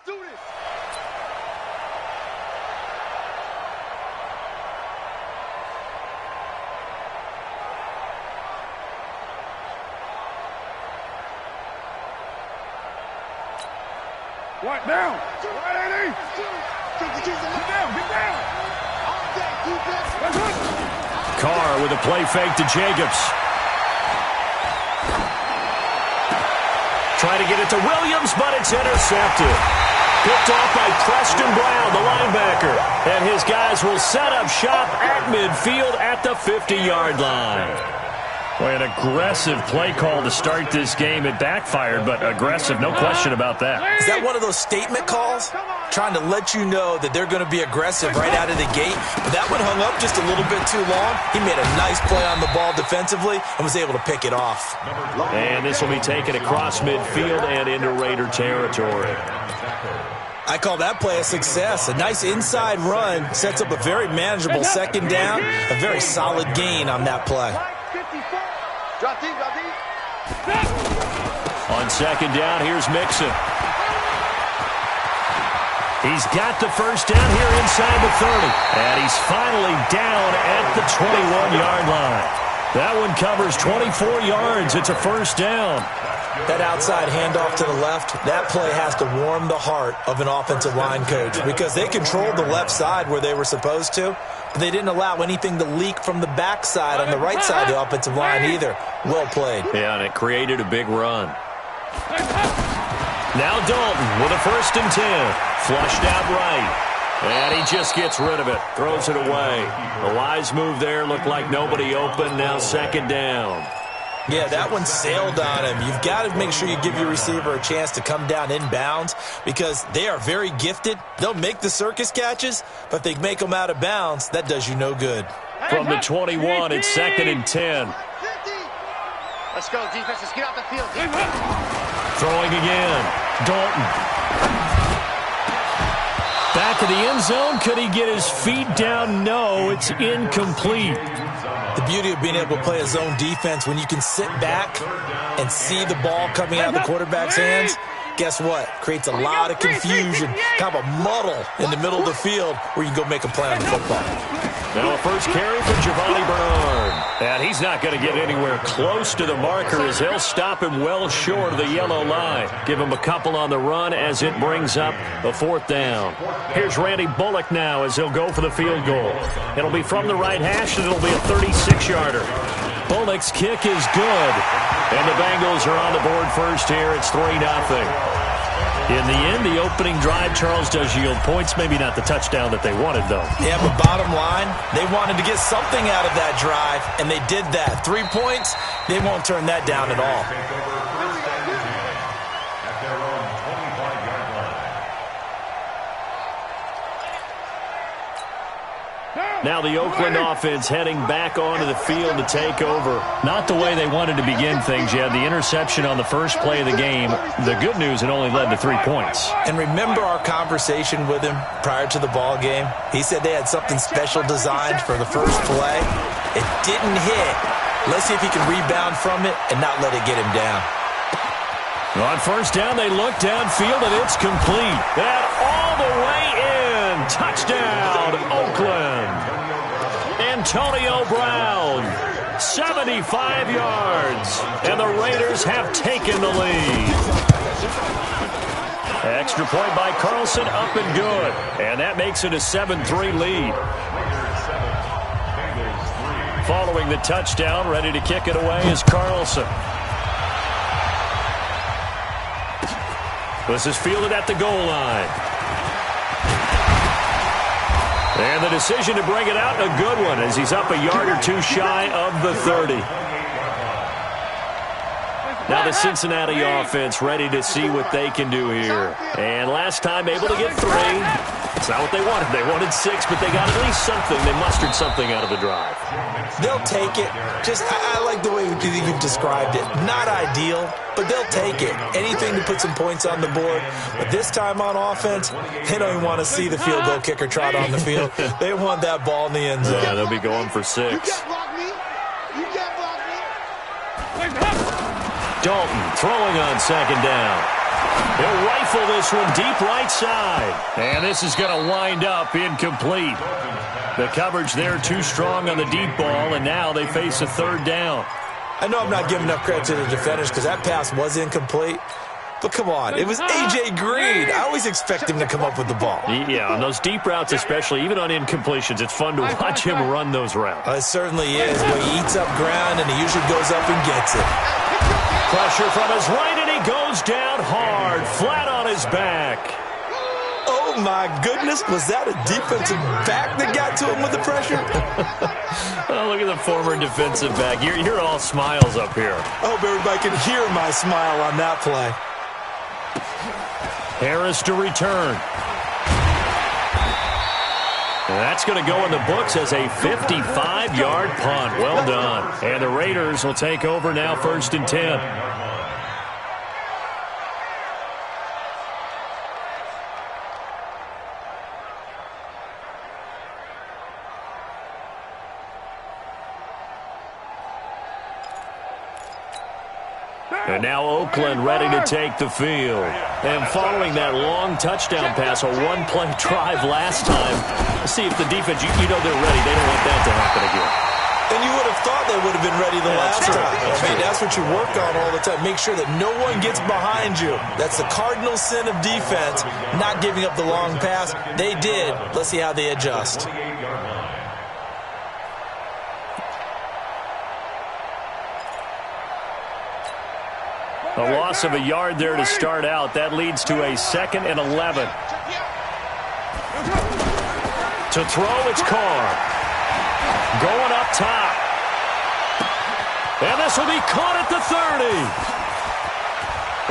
Right down. Right, get down. Carr with a play fake to Jacobs. Trying to get it to Williams, but it's intercepted. Picked off by Preston Brown, the linebacker. And his guys will set up shop at midfield at the 50-yard line. Boy, an aggressive play call to start this game. It backfired, but aggressive, no question about that. Is that one of those statement calls? Trying to let you know that they're going to be aggressive right out of the gate. But that one hung up just a little bit too long. He made a nice play on the ball defensively and was able to pick it off. And this will be taken across midfield and into Raider territory. I call that play a success. A nice inside run sets up a very manageable second down. A very solid gain on that play. On second down, here's Mixon. He's got the first down here inside the 30. And he's finally down at the 21-yard line. That one covers 24 yards. It's a first down. That outside handoff to the left, that play has to warm the heart of an offensive line coach because they controlled the left side where they were supposed to, but they didn't allow anything to leak from the backside on the right side of the offensive line either. Well played. Yeah, and it created a big run. Now Dalton with a 1st and 10. Flushed out right. And he just gets rid of it. Throws it away. A wise move there. Looked like nobody open. Now second down. Yeah, that one sailed on him. You've got to make sure you give your receiver a chance to come down inbounds because they are very gifted. They'll make the circus catches, but if they make them out of bounds, that does you no good. From the 21, it's 2nd and 10. Let's go, defense. Let's get out the field. Throwing again. Dalton. Back of the end zone. Could he get his feet down? No, it's incomplete. The beauty of being able to play a zone defense when you can sit back and see the ball coming out of the quarterback's hands, guess what? Creates a lot of confusion, kind of a muddle in the middle of the field where you can go make a play on the football. Now a first carry for Giovanni Bernard. And he's not going to get anywhere close to the marker as they'll stop him well short of the yellow line. Give him a couple on the run as it brings up the 4th down. Here's Randy Bullock now as he'll go for the field goal. It'll be from the right hash and it'll be a 36-yarder. Bullock's kick is good. And the Bengals are on the board first here. It's 3-0. In the end, the opening drive, Charles, does yield points. Maybe not the touchdown that they wanted, though. Yeah, but bottom line, they wanted to get something out of that drive, and they did that. 3 points, they won't turn that down at all. Now the Oakland offense heading back onto the field to take over. Not the way they wanted to begin things. You had the interception on the first play of the game. The good news, it only led to 3 points. And remember our conversation with him prior to the ball game? He said they had something special designed for the first play. It didn't hit. Let's see if he can rebound from it and not let it get him down. On first down, they look downfield, and it's complete. And all the way in. Touchdown, Oakland. Antonio Brown, 75 yards. And the Raiders have taken the lead. Extra point by Carlson, up and good. And that makes it a 7-3 lead. Following the touchdown, ready to kick it away is Carlson. This is fielded at the goal line. And the decision to bring it out, a good one, as he's up a yard or two shy of the 30. Now the Cincinnati offense ready to see what they can do here. And last time able to get 3. It's not what they wanted. They wanted 6, but they got at least something. They mustered something out of the drive. They'll take it. I like the way you've described it. Not ideal, but they'll take it. Anything to put some points on the board. But this time on offense, they don't even want to see the field goal kicker trot on the field. They want that ball in the end zone. Yeah, they'll be going for 6. Dalton throwing on second down. He'll rifle this one deep right side. And this is going to wind up incomplete. The coverage there too strong on the deep ball, and now they face a third down. I know I'm not giving enough credit to the defenders because that pass was incomplete. But come on, it was A.J. Green. I always expect him to come up with the ball. Yeah, on those deep routes especially, even on incompletions, it's fun to watch him run those routes. It certainly is, where he eats up ground and he usually goes up and gets it. Pressure from his right, and he goes down hard, flat on his back. Oh, my goodness. Was that a defensive back that got to him with the pressure? Oh, look at the former defensive back. You're all smiles up here. I hope everybody can hear my smile on that play. Harris to return. And that's going to go in the books as a 55-yard punt. Well done. And the Raiders will take over now, 1st and 10. And now Oakland ready to take the field. And following that long touchdown pass, a one-play drive last time, let's see if the defense, you know they're ready. They don't want that to happen again. And you would have thought they would have been ready the last time. That's what you work on all the time. Make sure that no one gets behind you. That's the cardinal sin of defense, not giving up the long pass. They did. Let's see how they adjust. A loss of a yard there to start out. That leads to a 2nd and 11. To throw, it's Carr. Going up top. And this will be caught at the 30.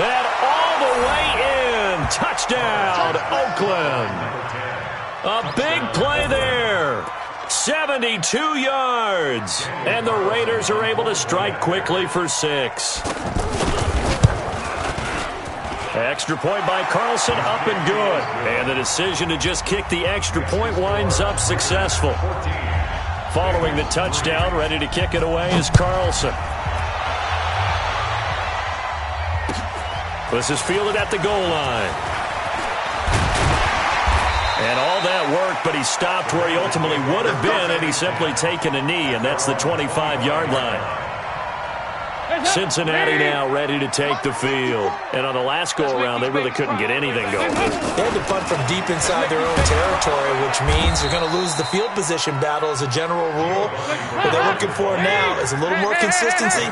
And all the way in. Touchdown, Oakland. A big play there. 72 yards. And the Raiders are able to strike quickly for 6. Extra point by Carlson, up and good. And the decision to just kick the extra point winds up successful. Following the touchdown, ready to kick it away is Carlson. This is fielded at the goal line. And all that work, but he stopped where he ultimately would have been, and he's simply taken a knee, and that's the 25-yard line. Cincinnati now ready to take the field. And on the last go-around, they really couldn't get anything going. They had to punt from deep inside their own territory, which means they're going to lose the field position battle as a general rule. What they're looking for now is a little more consistency,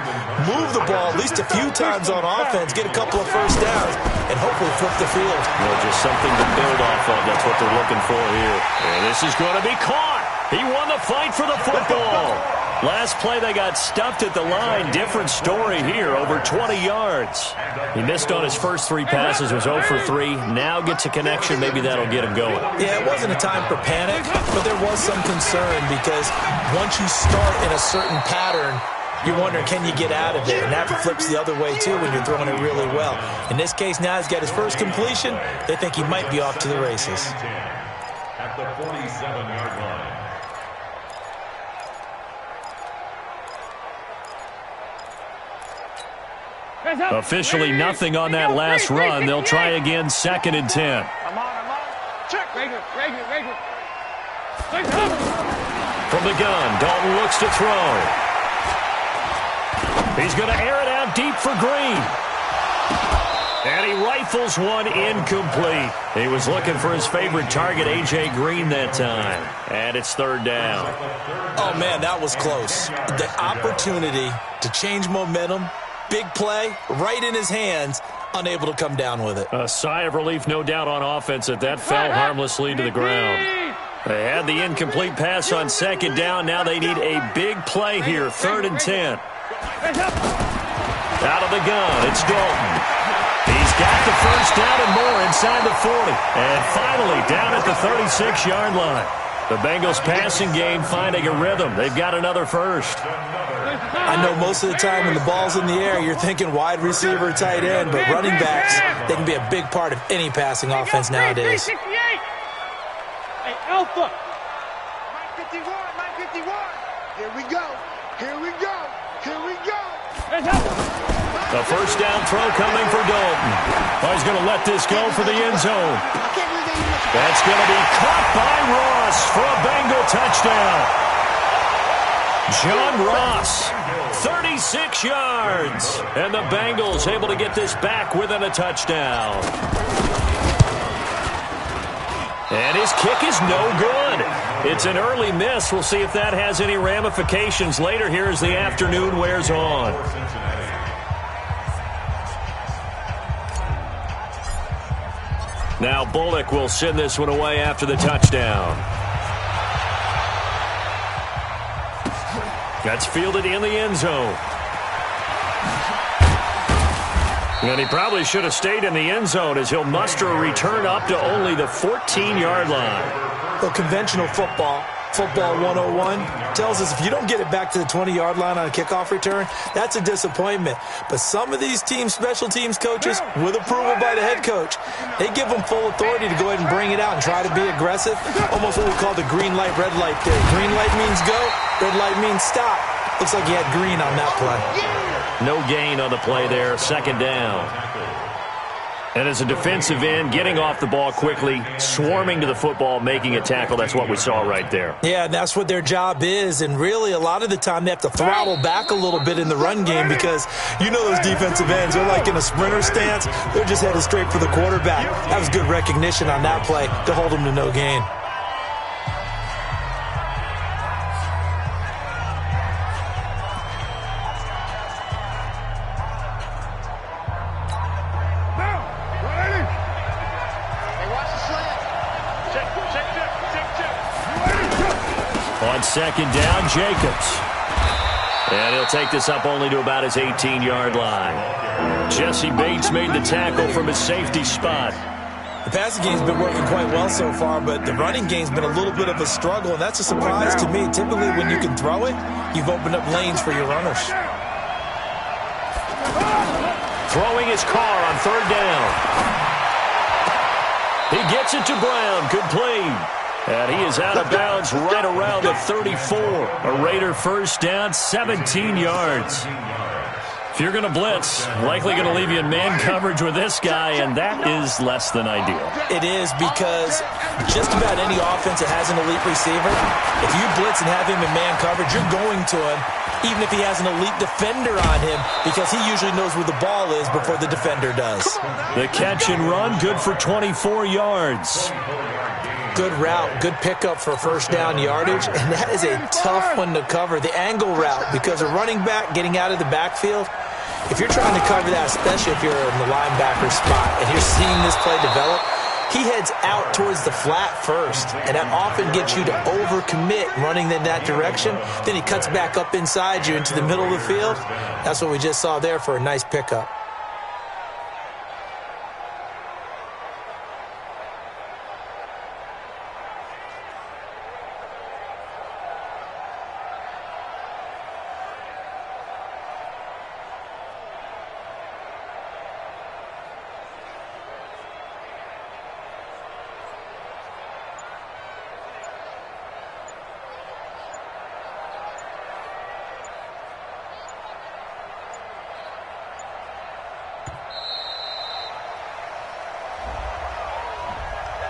move the ball at least a few times on offense, get a couple of first downs, and hopefully flip the field. Just something to build off of. That's what they're looking for here. And this is going to be caught. He won the fight for the football. Last play, they got stuffed at the line. Different story here, over 20 yards. He missed on his first 3 passes, was 0 for 3. Now gets a connection. Maybe that'll get him going. Yeah, it wasn't a time for panic, but there was some concern because once you start in a certain pattern, you're wondering, can you get out of it? And that flips the other way, too, when you're throwing it really well. In this case, now he's got his first completion. They think he might be off to the races. At the 47-yard line. Officially nothing on that last run. They'll try again, 2nd and 10. I'm on. Check. Right here. From the gun, Dalton looks to throw. He's going to air it out deep for Green. And he rifles one incomplete. He was looking for his favorite target, A.J. Green, that time. And it's 3rd down. Oh, man, that was close. The opportunity to change momentum, big play, right in his hands, unable to come down with it. A sigh of relief, no doubt, on offense that fell harmlessly to the ground. They had the incomplete pass on 2nd down. Now they need a big play here, 3rd and 10. Out of the gun, it's Dalton. He's got the first down and more inside the 40. And finally, down at the 36-yard line. The Bengals passing game finding a rhythm. They've got another first. I know most of the time when the ball's in the air, you're thinking wide receiver, tight end, but running backs, they can be a big part of any passing offense nowadays. Hey, Alpha. 951. Here we go. A first down throw coming for Dalton. Oh, he's going to let this go for the end zone. That's going to be caught by Ross for a Bengal touchdown. John Ross, 36 yards. And the Bengals able to get this back within a touchdown. And his kick is no good. It's an early miss. We'll see if that has any ramifications later here as the afternoon wears on. Now Bullock will send this one away after the touchdown. That's fielded in the end zone. And he probably should have stayed in the end zone as he'll muster a return up to only the 14-yard line. Well, conventional football 101, tells us if you don't get it back to the 20-yard line on a kickoff return, that's a disappointment. But some of these teams, special teams coaches, with approval by the head coach, they give them full authority to go ahead and bring it out and try to be aggressive. Almost what we call the green light, red light theory. Green light means go, red light means stop. Looks like he had green on that play. No gain on the play there, second down. And as a defensive end, getting off the ball quickly, swarming to the football, making a tackle, that's what we saw right there. Yeah, that's what their job is, and really a lot of the time they have to throttle back a little bit in the run game because you know those defensive ends, they're like in a sprinter stance. They're just headed straight for the quarterback. That was good recognition on that play to hold them to no gain. On second down, Jacobs. And he'll take this up only to about his 18-yard line. Jesse Bates made the tackle from his safety spot. The passing game's been working quite well so far, but the running game's been a little bit of a struggle, and that's a surprise to me. Typically, when you can throw it, you've opened up lanes for your runners. Throwing his car on third down. He gets it to Brown. Complete. And he is out of bounds right around the 34. A Raider first down, 17 yards. If you're going to blitz, likely going to leave you in man coverage with this guy, and that is less than ideal. It is because just about any offense that has an elite receiver, if you blitz and have him in man coverage, you're going to him, even if he has an elite defender on him, because he usually knows where the ball is before the defender does. The catch and run, good for 24 yards. Good route, good pickup for first down yardage, and that is a tough one to cover, the angle route, because a running back getting out of the backfield, if you're trying to cover that, especially if you're in the linebacker spot, and you're seeing this play develop, he heads out towards the flat first, and that often gets you to overcommit running in that direction. Then he cuts back up inside you into the middle of the field. That's what we just saw there for a nice pickup.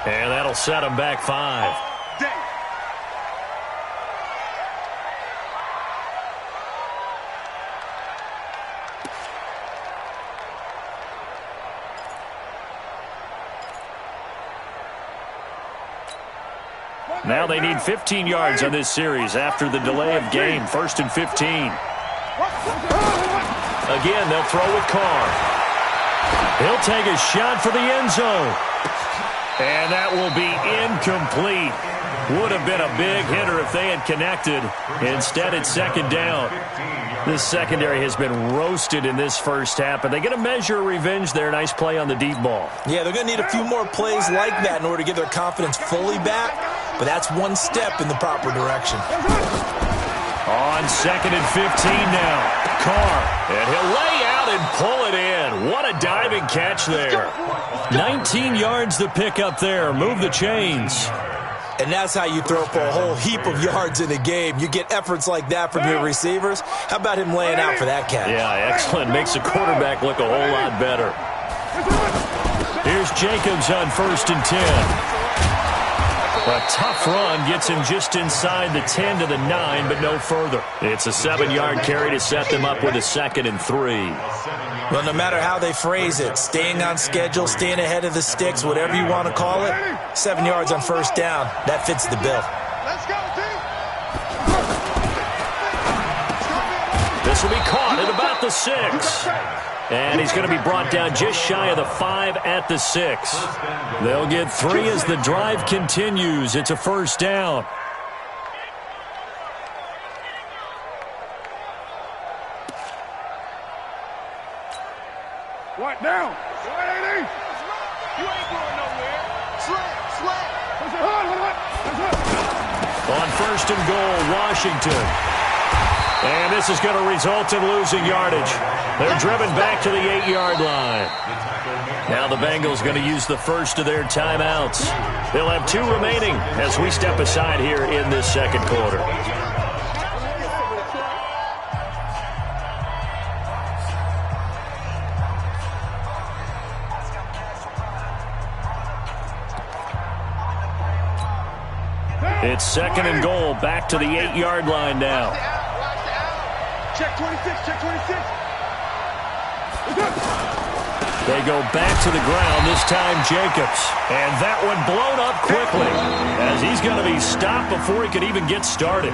And that'll set him back 5. Now they need 15 yards on this series after the delay of game. 1st and 15. Again, they'll throw with Carr. He'll take a shot for the end zone. And that will be incomplete. Would have been a big hitter if they had connected. Instead, it's second down. This secondary has been roasted in this first half, but they get a measure of revenge there. Nice play on the deep ball. Yeah, they're going to need a few more plays like that in order to get their confidence fully back, but that's one step in the proper direction. On 2nd and 15 now. Carr, and he'll lay out and pull it in. What a diving catch there. 19 yards to pick up there. Move the chains. And that's how you throw for a whole heap of yards in a game. You get efforts like that from your receivers. How about him laying out for that catch? Yeah, excellent. Makes the quarterback look a whole lot better. Here's Jacobs on 1st and 10. A tough run gets him just inside the 10 to the 9, but no further. It's a 7-yard carry to set them up with a 2nd and 3. Well, no matter how they phrase it, staying on schedule, staying ahead of the sticks, whatever you want to call it, 7 yards on 1st down, that fits the bill. Let's go, team. This will be caught at about the 6. And he's going to be brought down just shy of the 5 at the 6. They'll get 3 as the drive continues. It's a 1st down. What now? You ain't going nowhere. Sweat. On 1st and goal, Washington. And this is going to result in losing yardage. They're driven back to the 8-yard line. Now the Bengals going to use the first of their timeouts. They'll have 2 remaining as we step aside here in this 2nd quarter. It's 2nd and goal, back to the 8-yard line now. Check 26, check 26. They go back to the ground, this time Jacobs. And that one blown up quickly as he's going to be stopped before he could even get started.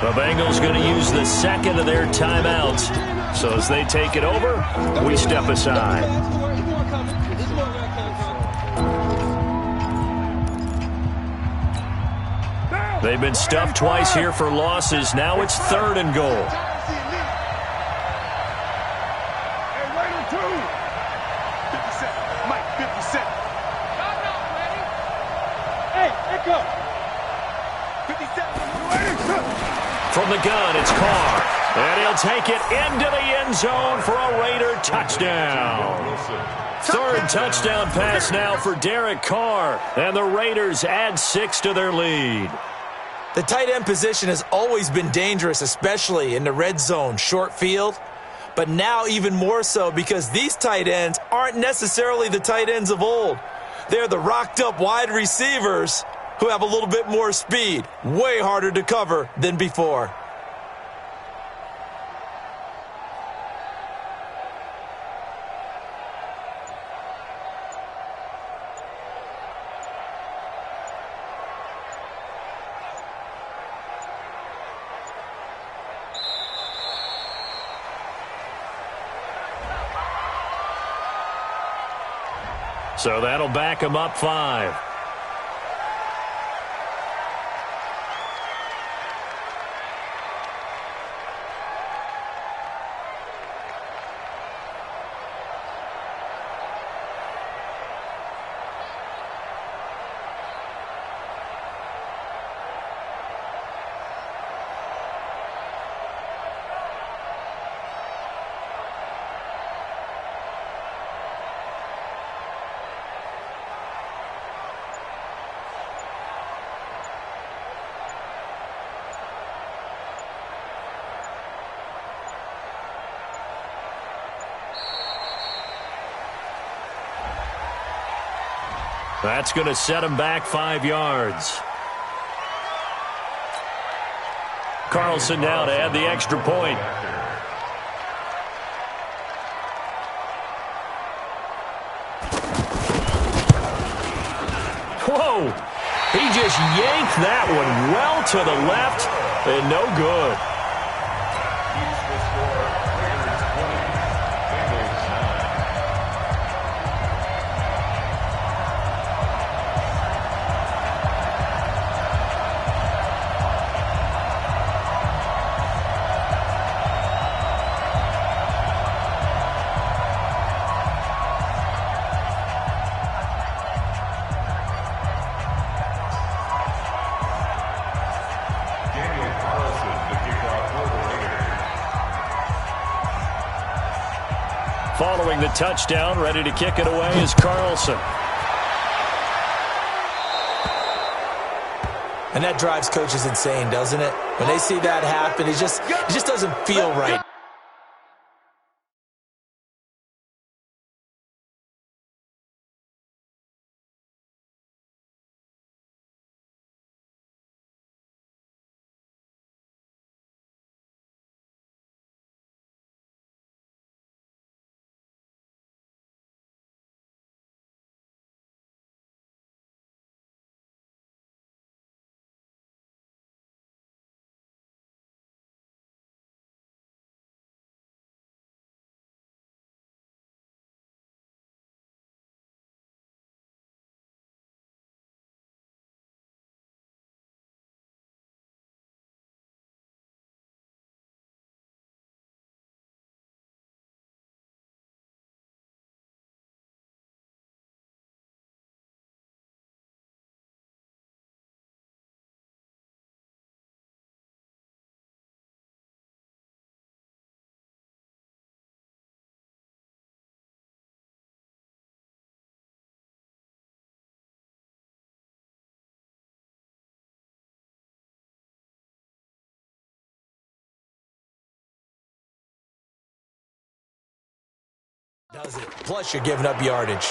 The Bengals going to use the 2nd of their timeouts. So as they take it over, we step aside. They've been stuffed twice here for losses. Now it's 3rd and goal. From the gun, it's Carr. And he'll take it into the end zone for a Raider touchdown. 3rd touchdown pass now for Derek Carr. And the Raiders add 6 to their lead. The tight end position has always been dangerous, especially in the red zone, short field. But now even more so because these tight ends aren't necessarily the tight ends of old. They're the rocked-up wide receivers who have a little bit more speed. Way harder to cover than before. So that'll back him up 5. That's going to set him back 5 yards. Carlson now to add the extra point. Whoa! He just yanked that one well to the left and no good. Following the touchdown, ready to kick it away is Carlson. And that drives coaches insane, doesn't it? When they see that happen, it just doesn't feel right. Does it. Plus, you're giving up yardage.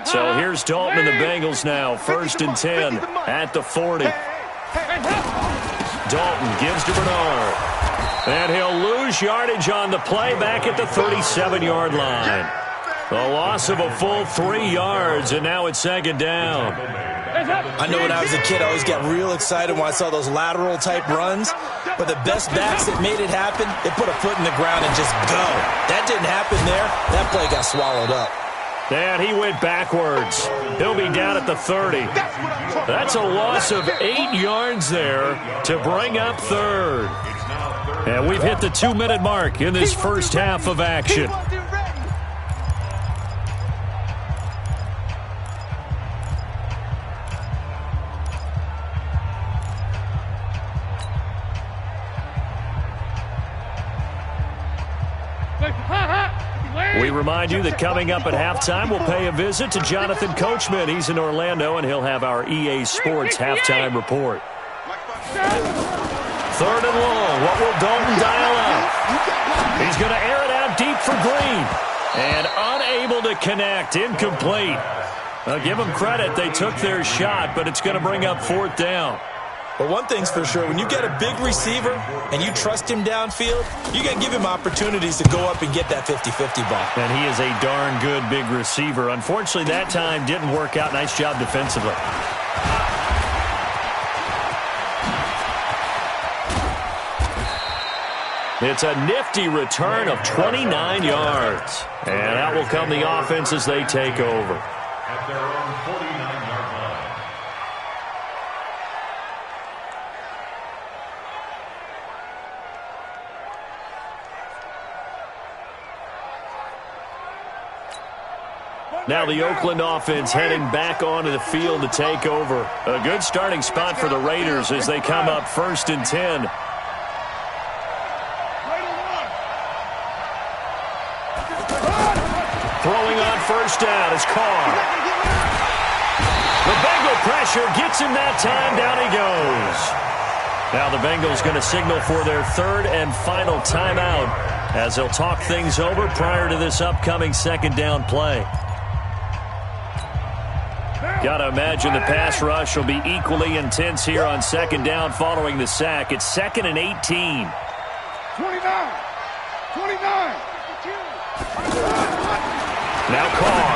So here's Dalton and the Bengals now. 1st and 10 at the 40. Dalton gives to Bernard. And he'll lose yardage on the play back at the 37-yard line. A loss of a full 3 yards, and now it's 2nd down. I know when I was a kid, I always got real excited when I saw those lateral-type runs. But the best backs that made it happen, they put a foot in the ground and just go. That didn't happen there. That play got swallowed up. And he went backwards. He'll be down at the 30. That's a loss of 8 yards there to bring up 3rd. And we've hit the 2-minute mark in this first half of action. We remind you that coming up at halftime, we'll pay a visit to Jonathan Coachman. He's in Orlando, and he'll have our EA Sports halftime report. 3rd and long. What will Dalton dial up? He's going to air it out deep for Green. And unable to connect. Incomplete. Give them credit. They took their shot, but it's going to bring up 4th down. But one thing's for sure, when you get a big receiver and you trust him downfield, you got to give him opportunities to go up and get that 50-50 ball. And he is a darn good big receiver. Unfortunately, that time didn't work out. Nice job defensively. It's a nifty return of 29 yards. And out will come the offense as they take over. At their own 49-yard line. Now the Oakland offense heading back onto the field to take over. A good starting spot for the Raiders as they come up 1st and 10. Throwing on 1st down is Carr. The Bengal pressure gets him that time. Down he goes. Now the Bengals going to signal for their 3rd and final timeout as they'll talk things over prior to this upcoming 2nd down play. Got to imagine the pass rush will be equally intense here on 2nd down following the sack. It's 2nd and 18. 29. Now Carr.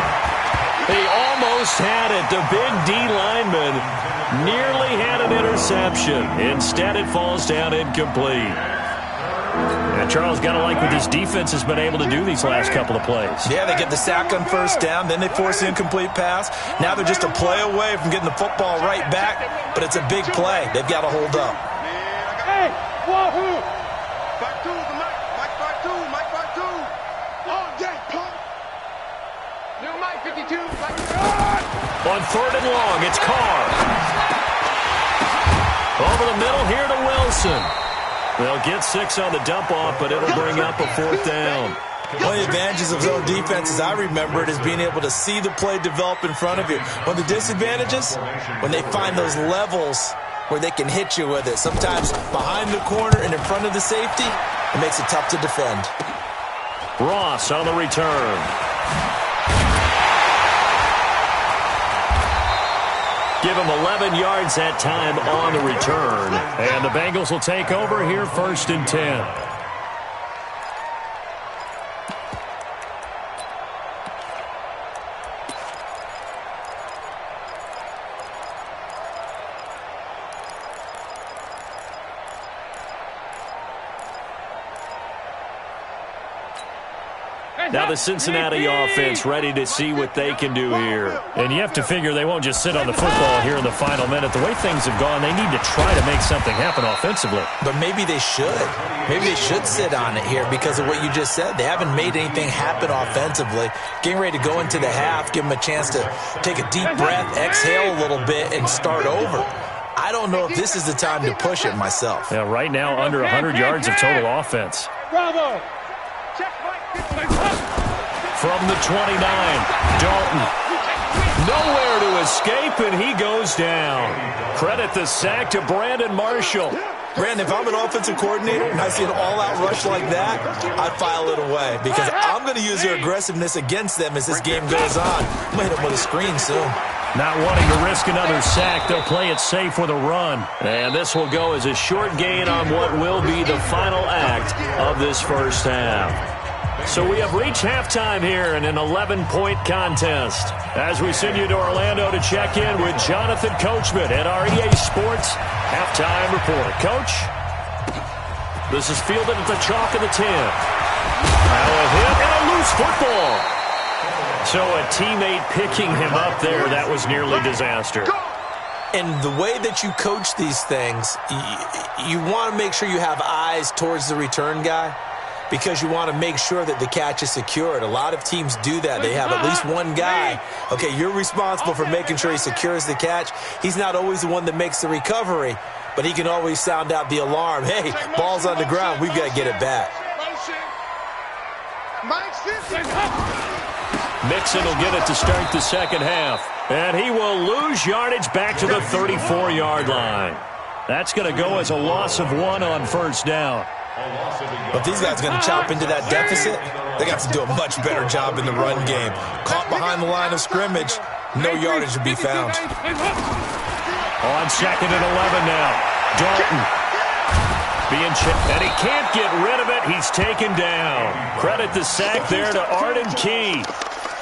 He almost had it. The big D lineman nearly had an interception. Instead, it falls down incomplete. And Charles, got to like what this defense has been able to do these last couple of plays. Yeah, they get the sack on 1st down, then they force the incomplete pass. Now they're just a play away from getting the football right back, but it's a big play. They've got to hold up. Hey, wahoo! Back two, Mike 5-2, Mike 5-2. Oh, yeah, pump. New Mike 52. On 3rd and long, it's Carr. Over the middle here to Wilson. They'll get 6 on the dump-off, but it'll bring up a 4th down. One of the advantages of zone defense, as I remember it, is being able to see the play develop in front of you. One of the disadvantages, when they find those levels where they can hit you with it. Sometimes behind the corner and in front of the safety, it makes it tough to defend. Ross on the return. Give him 11 yards that time on the return. And the Bengals will take over here 1st and 10. Now the Cincinnati offense ready to see what they can do here. And you have to figure they won't just sit on the football here in the final minute. The way things have gone, they need to try to make something happen offensively. But maybe they should. Maybe they should sit on it here because of what you just said. They haven't made anything happen offensively. Getting ready to go into the half, give them a chance to take a deep breath, exhale a little bit, and start over. I don't know if this is the time to push it myself. Yeah, right now under 100 yards of total offense. Bravo. From the 29, Dalton. Nowhere to escape, and he goes down. Credit the sack to Brandon Marshall. Brandon, if I'm an offensive coordinator and I see an all-out rush like that, I'd file it away because I'm going to use their aggressiveness against them as this game goes on. I'm going to hit them with a screen soon. Not wanting to risk another sack, they'll play it safe with a run. And this will go as a short gain on what will be the final act of this first half. So we have reached halftime here in an 11-point contest. As we send you to Orlando to check in with Jonathan Coachman at our EA Sports Halftime Report. Coach, this is fielded at the chalk of the 10. Now a hit and a loose football. So a teammate picking him up there, that was nearly disaster. And the way that you coach these things, you want to make sure you have eyes towards the return guy, because you want to make sure that the catch is secured. A lot of teams do that. They have at least one guy. Okay, you're responsible for making sure he secures the catch. He's not always the one that makes the recovery, but he can always sound out the alarm. Hey, ball's on the ground. We've got to get it back. Mixon will get it to start the second half. And he will lose yardage back to the 34-yard line. That's going to go as a loss of 1 on first down. But these guys are going to chop into that deficit. They got to do a much better job in the run game. Caught behind the line of scrimmage, no yardage to be found. On 2nd and 11 now. Dalton being chipped, and he can't get rid of it. He's taken down. Credit the sack there to Arden Key.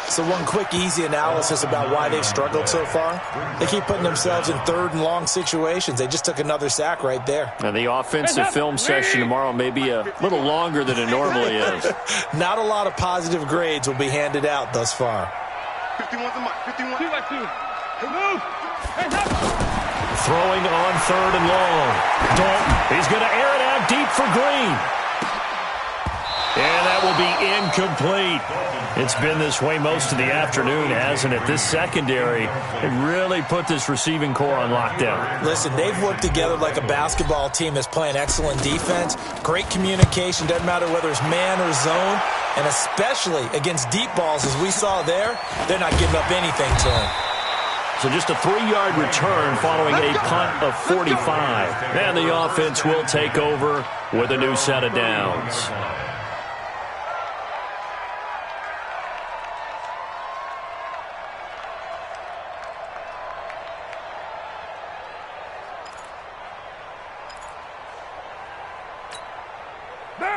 So one quick, easy analysis about why they've struggled so far. They keep putting themselves in 3rd and long situations. They just took another sack right there. And the offensive film session tomorrow may be a little longer than it normally is. Not a lot of positive grades will be handed out thus far. 51's the mark. 51. Throwing on 3rd and long. Dalton, he's going to air it out deep for Green. And that will be incomplete. It's been this way most of the afternoon, hasn't it? This secondary, they really put this receiving core on lockdown. Listen, they've worked together like a basketball team that's playing excellent defense. Great communication, doesn't matter whether it's man or zone. And especially against deep balls, as we saw there, they're not giving up anything to them. So just a 3-yard return following a punt of 45. And the offense will take over with a new set of downs.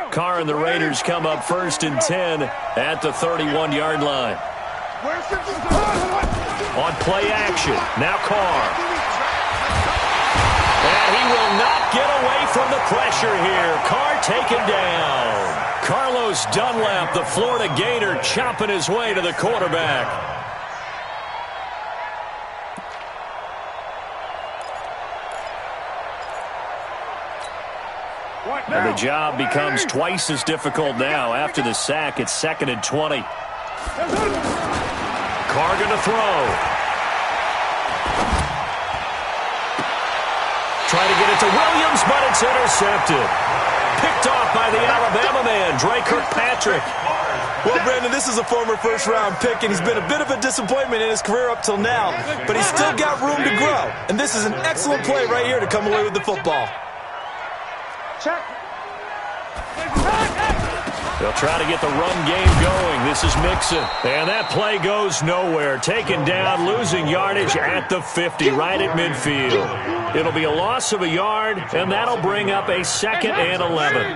Carr and the Raiders come up 1st and 10 at the 31-yard line. On play action, now Carr. And he will not get away from the pressure here. Carr taken down. Carlos Dunlap, the Florida Gator, chopping his way to the quarterback. And the job becomes twice as difficult now. After the sack, it's 2nd and 20. Carr going to throw. Trying to get it to Williams, but it's intercepted. Picked off by the Alabama man, Dre Kirkpatrick. Well, Brandon, this is a former first-round pick, and he's been a bit of a disappointment in his career up till now, but he's still got room to grow. And this is an excellent play right here to come away with the football. Check. They'll try to get the run game going. This is Mixon. And that play goes nowhere. Taken down, losing yardage at the 50, right at midfield. It'll be a loss of a yard, and that'll bring up a 2nd and 11.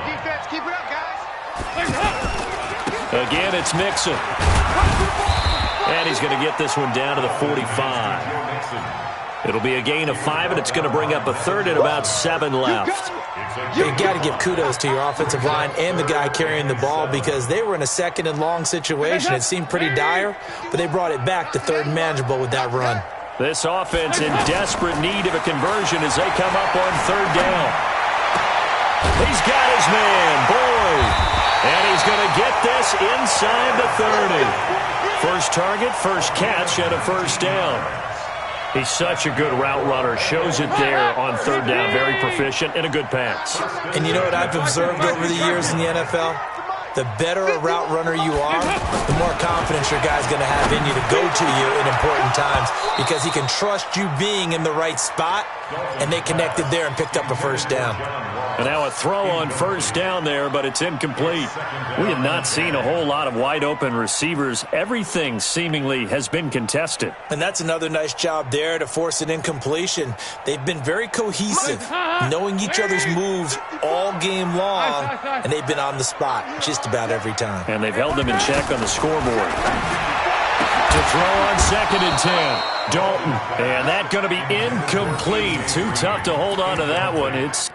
Defense, keep it up, guys. Again, it's Mixon. And he's going to get this one down to the 45. It'll be a gain of 5, and it's going to bring up a 3rd and about 7 left. You got to give kudos to your offensive line and the guy carrying the ball because they were in a 2nd and long situation. It seemed pretty dire, but they brought it back to 3rd and manageable with that run. This offense in desperate need of a conversion as they come up on 3rd down. He's got his man, Boyd. And he's going to get this inside the 30. First target, first catch, and a 1st down. He's such a good route runner. Shows it there on 3rd down. Very proficient and a good pass. And you know what I've observed over the years in the NFL? The better a route runner you are, the more confidence your guy's going to have in you to go to you in important times because he can trust you being in the right spot, and they connected there and picked up a 1st down. And now a throw on 1st down there, but it's incomplete. We have not seen a whole lot of wide-open receivers. Everything seemingly has been contested. And that's another nice job there to force an incompletion. They've been very cohesive, knowing each other's moves all game long, and they've been on the spot just about every time. And they've held them in check on the scoreboard. To throw on 2nd and 10, Dalton. And that's going to be incomplete. Too tough to hold on to that one. It's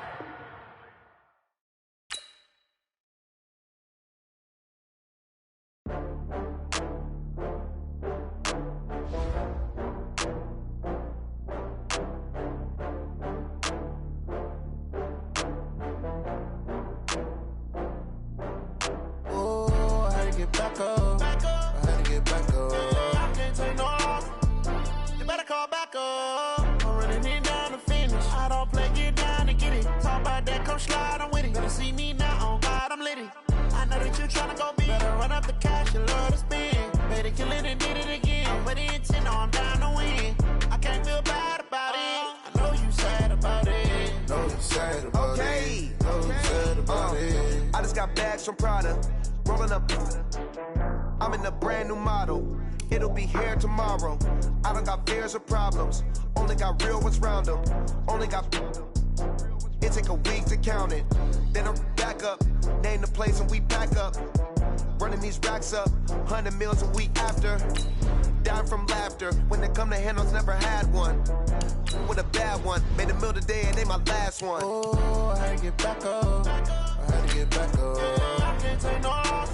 from Prada, rolling up. I'm in a brand new model. It'll be here tomorrow. I don't got fears or problems. Only got real ones round them. Only got. It take a week to count it. Then I'm back up. Name the place and we pack up. Running these racks up. 100 meals a week after. Dying from laughter. When it come to handles, never had one. With a bad one. Made a meal today and they my last one. Oh, I had to get back up. I had to get back up. I can't take no loss.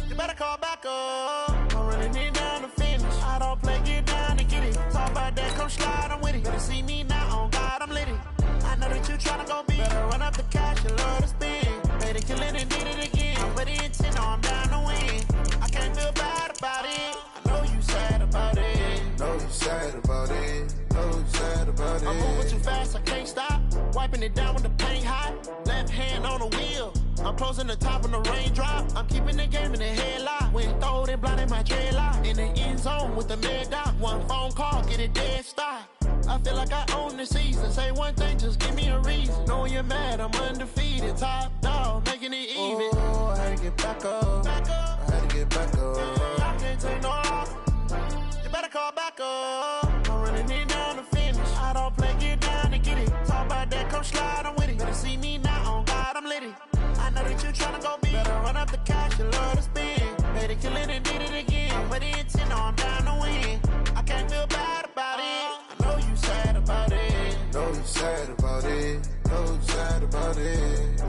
You better call back up. I'm running it down to finish. I don't play, get down and get it. Talk about that, come slide, I'm with it. Better see me now, on God, I'm lit it. I know that you tryna go big. Better run up the cash, you love to spend. Made it, kill it, and did it again. But the intent, no, I'm down to win. I can't feel bad about it. I know you sad about it. Know you sad about it. Know you sad about it. I'm moving too fast, I can't stop. Wiping it down with the paint hot. Left hand on the wheel. I'm closing the top on the raindrop. I'm keeping the game in the headlock. When throwed and blinded my dreadlock. In the end zone with the mad dot. One phone call, get it dead stop. I feel like I own the season. Say one thing, just give me a reason. Knowing you're mad, I'm undefeated. Top dog, making it even. Oh, I had to get back up. I had to get back up. I can't take no loss. You better call back up. I'm running it down to finish. I don't play, get down and get it. Talk about that, come slide, I'm with it. Better see me now, on God, I'm lit it. I know that you tryna go big. Better run up the cash, you love to spend. Made it, kill it, and did it again. But the intent, no, I'm down to win. I can't feel bad about it. I know you sad about it. Know you sad about it. Know you sad about it.